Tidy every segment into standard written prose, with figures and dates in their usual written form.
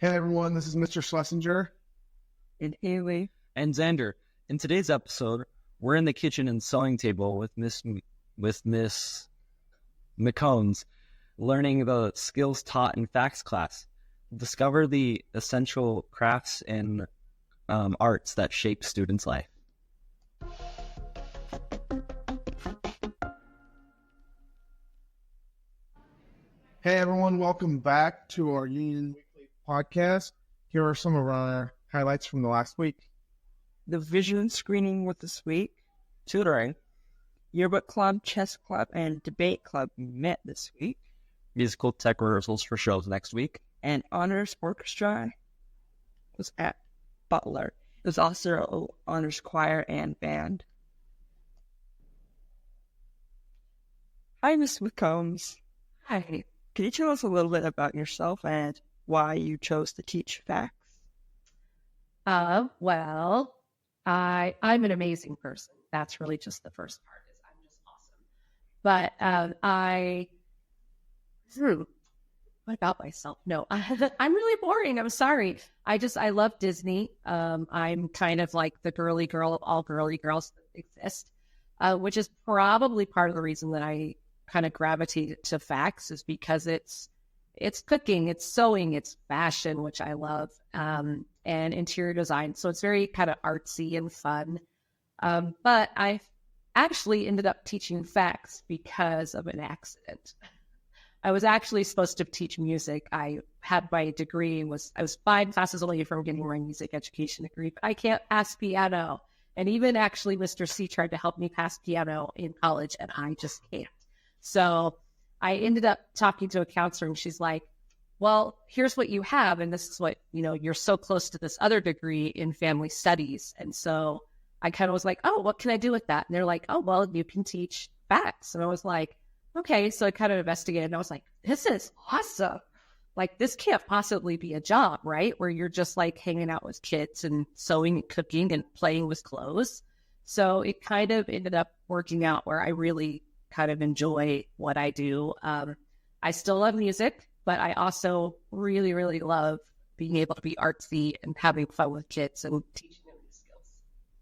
Hey everyone, this is Mr. Schlesinger. And Haley. And Xander. In today's episode, we're in the kitchen and sewing table with Miss McCombs, learning the skills taught in FACS class. Discover the essential crafts and arts that shape students' life. Hey everyone, welcome back to our Union Weekly podcast. Here are some of our highlights from the last week. The vision screening with this week. Tutoring. Yearbook club, chess club, and debate club met this week. Musical tech rehearsals for shows next week. And honors orchestra was at Butler. There's also honors choir and band. Hi, Miss McCombs. Hi. Can you tell us a little bit about yourself and why you chose to teach FACS? Well, I'm an amazing person. That's really just the first part, is I'm just awesome. But what about myself? No, I'm really boring. I'm sorry. I love Disney. I'm kind of like the girly girl of all girly girls that exist, which is probably part of the reason that I kind of gravitated to FACS, is because it's cooking, it's sewing, it's fashion, which I love, and interior design. So it's very kind of artsy and fun. But I actually ended up teaching FACS because of an accident. I was actually supposed to teach music. I had my degree, I was 5 classes away from getting my music education degree, but I can't pass piano. And even actually Mr. C tried to help me pass piano in college, and I just can't. So I ended up talking to a counselor, and she's like, well, here's what you have. And this is what, you're so close to this other degree in family studies. And so I kind of was like, oh, what can I do with that? And they're like, oh, well, you can teach FACS. And I was like, okay. So I kind of investigated, and I was like, this is awesome. Like, this can't possibly be a job, right? Where you're just like hanging out with kids and sewing and cooking and playing with clothes. So it kind of ended up working out where I really kind of enjoy what I do. I still love music, but I also really, really love being able to be artsy and having fun with kids and teaching them these skills.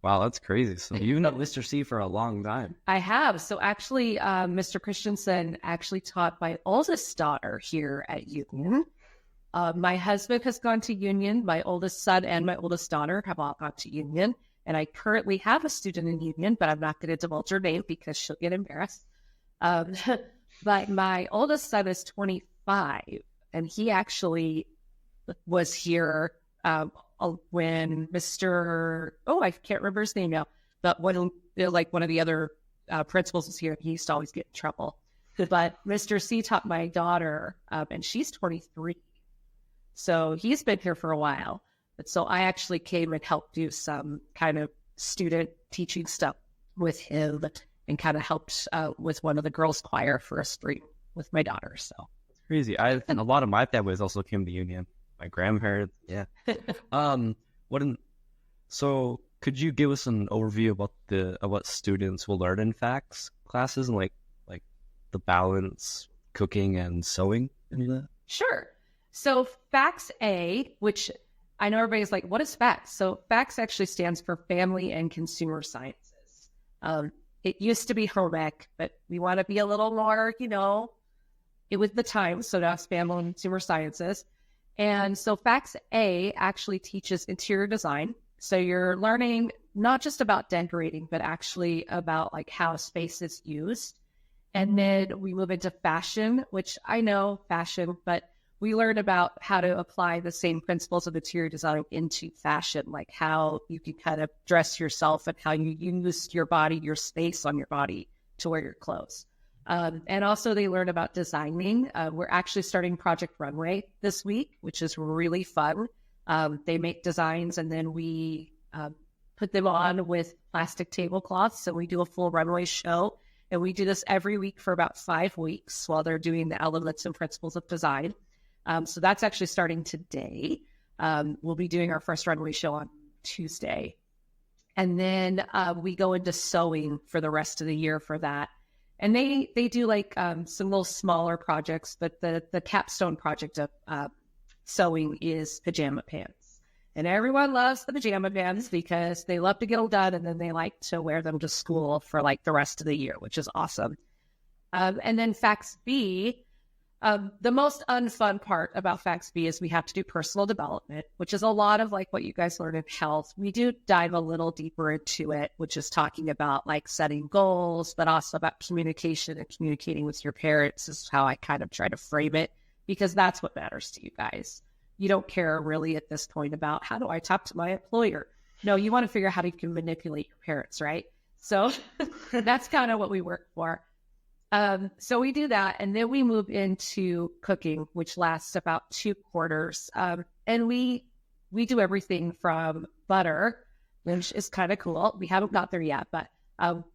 Wow, that's crazy. So you've known Mr. C for a long time. I have. So actually, Mr. Christensen actually taught my oldest daughter here at Union. My husband has gone to Union. My oldest son and my oldest daughter have all gone to Union. And I currently have a student in Union, but I'm not going to divulge her name because she'll get embarrassed. But my oldest son is 25, and he actually was here when I can't remember his name now, but when one of the other principals was here, he used to always get in trouble. But Mr. C taught my daughter, and she's 23. So he's been here for a while. But so I actually came and helped do some kind of student teaching stuff with him, and kind of helped with one of the girls' choir for a spring with my daughter. So it's crazy. And a lot of my families also came to Union. My grandparents, yeah. So could you give us an overview about what students will learn in FACS classes, and like the balance, cooking and sewing? Sure. So FACS A, which I know everybody's like, what is FACS? So FACS actually stands for Family and Consumer Sciences. It used to be home ec, but we want to be a little more, it was the time. So now it's Family and Consumer Sciences. And so FACS A actually teaches interior design. So you're learning not just about decorating, but actually about like how space is used. And then we move into fashion, which I know fashion, but we learn about how to apply the same principles of interior design into fashion, like how you can kind of dress yourself and how you use your body, your space on your body to wear your clothes. And also they learn about designing. We're actually starting Project Runway this week, which is really fun. They make designs, and then we put them on with plastic tablecloths. So we do a full runway show, and we do this every week for about 5 weeks while they're doing the elements and principles of design. So that's actually starting today. We'll be doing our first runway show on Tuesday. And then we go into sewing for the rest of the year for that. And they do like some little smaller projects, but the capstone project of sewing is pajama pants. And everyone loves the pajama pants because they love to get them done and then they like to wear them to school for like the rest of the year, which is awesome. And then FACS B, the most unfun part about FACS B is we have to do personal development, which is a lot of like what you guys learn in health. We do dive a little deeper into it, which is talking about like setting goals, but also about communication and communicating with your parents is how I kind of try to frame it, because that's what matters to you guys. You don't care really at this point about how do I talk to my employer? No, you want to figure out how you can manipulate your parents, right? So that's kind of what we work for. So we do that, and then we move into cooking, which lasts about 2 quarters. And we do everything from butter, which is kind of cool. We haven't got there yet, but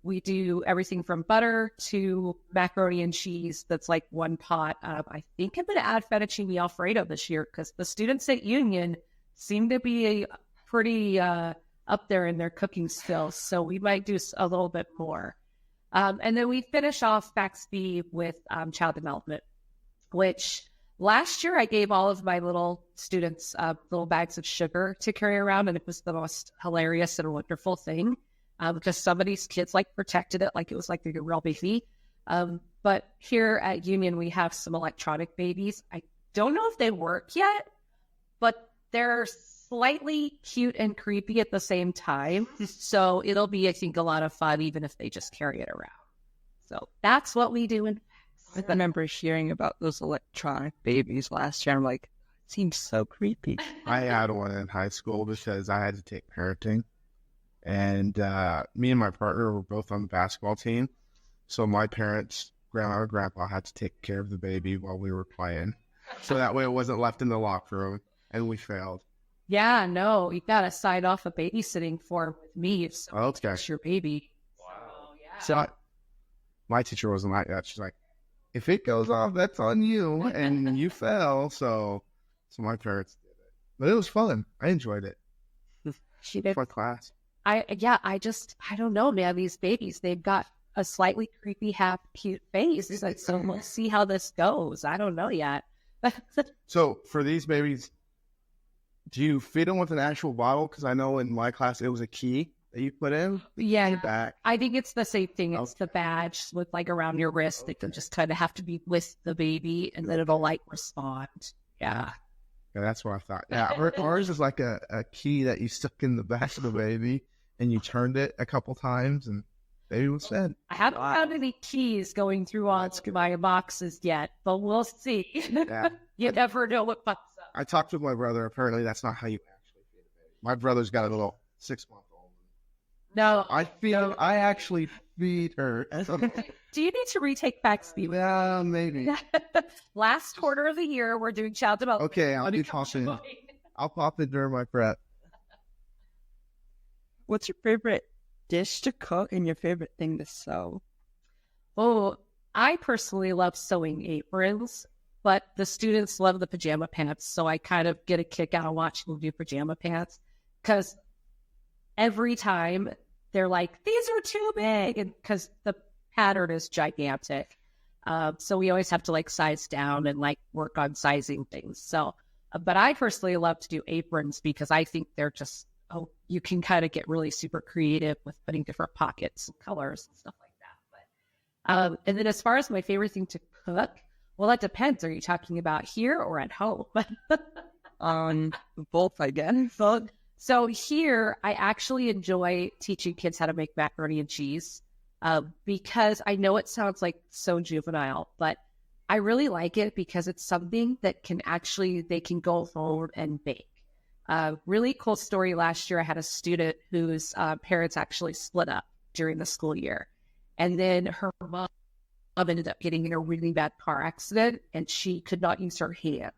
we do everything from butter to macaroni and cheese. That's like one pot. I think I'm going to add fettuccine Alfredo this year because the students at Union seem to be pretty up there in their cooking skills. So we might do a little bit more. And then we finish off FACS B with child development, which last year I gave all of my little students little bags of sugar to carry around, and it was the most hilarious and wonderful thing because some of these kids like protected it like it was like they're a real baby. But here at Union, we have some electronic babies. I don't know if they work yet, but they're slightly cute and creepy at the same time. So it'll be, I think, a lot of fun, even if they just carry it around. So that's what we do. I remember hearing about those electronic babies last year. I'm like, it seems so creepy. I had one in high school because I had to take parenting. And me and my partner were both on the basketball team. So my parents, grandma and grandpa, had to take care of the baby while we were playing. So that way it wasn't left in the locker room and we failed. Yeah, no, you got to sign off a babysitting form with me if someone takes your baby. Wow. So, yeah. So my teacher wasn't like that. She's like, if it goes off, that's on you, and you fell. So my parents did it. But it was fun. I enjoyed it. She did. Fun class. I don't know, man. These babies, they've got a slightly creepy, half cute face. It's like, so we'll see how this goes. I don't know yet. So for these babies, do you feed them with an actual bottle? Because I know in my class it was a key that you put in. Yeah, back. I think it's the same thing. It's the badge with like around your wrist. It can just kind of have to be with the baby, and then it'll like respond. Yeah. Yeah, that's what I thought. Yeah, ours is like a key that you stuck in the back of the baby, and you turned it a couple times, and baby was fed. I haven't found any keys going through onto my boxes yet, but we'll see. Yeah. You never know what pops up. I talked with my brother. Apparently, that's not how you actually feed a baby. My brother's got a little 6-month-old. No. I actually feed her. Do you need to retake FACS B? Well, maybe. Last quarter of the year, we're doing child development. Okay, I'll pop in during my prep. What's your favorite dish to cook and your favorite thing to sew? Oh, I personally love sewing aprons, but the students love the pajama pants, so I kind of get a kick out of watching them do pajama pants because every time they're like, these are too big, and because the pattern is gigantic. So we always have to like size down and like work on sizing things. So, but I personally love to do aprons because I think they're just, you can kind of get really super creative with putting different pockets and colors and stuff like that. But, and then as far as my favorite thing to cook, well, that depends. Are you talking about here or at home? Both, I guess. So here, I actually enjoy teaching kids how to make macaroni and cheese because I know it sounds like so juvenile, but I really like it because it's something that they can go forward and bake. Really cool story. Last year, I had a student whose parents actually split up during the school year. And then her mom ended up getting in a really bad car accident and she could not use her hands.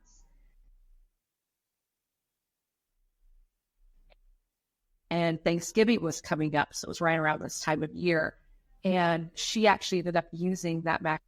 And Thanksgiving was coming up, so it was right around this time of year. And she actually ended up using that macaroni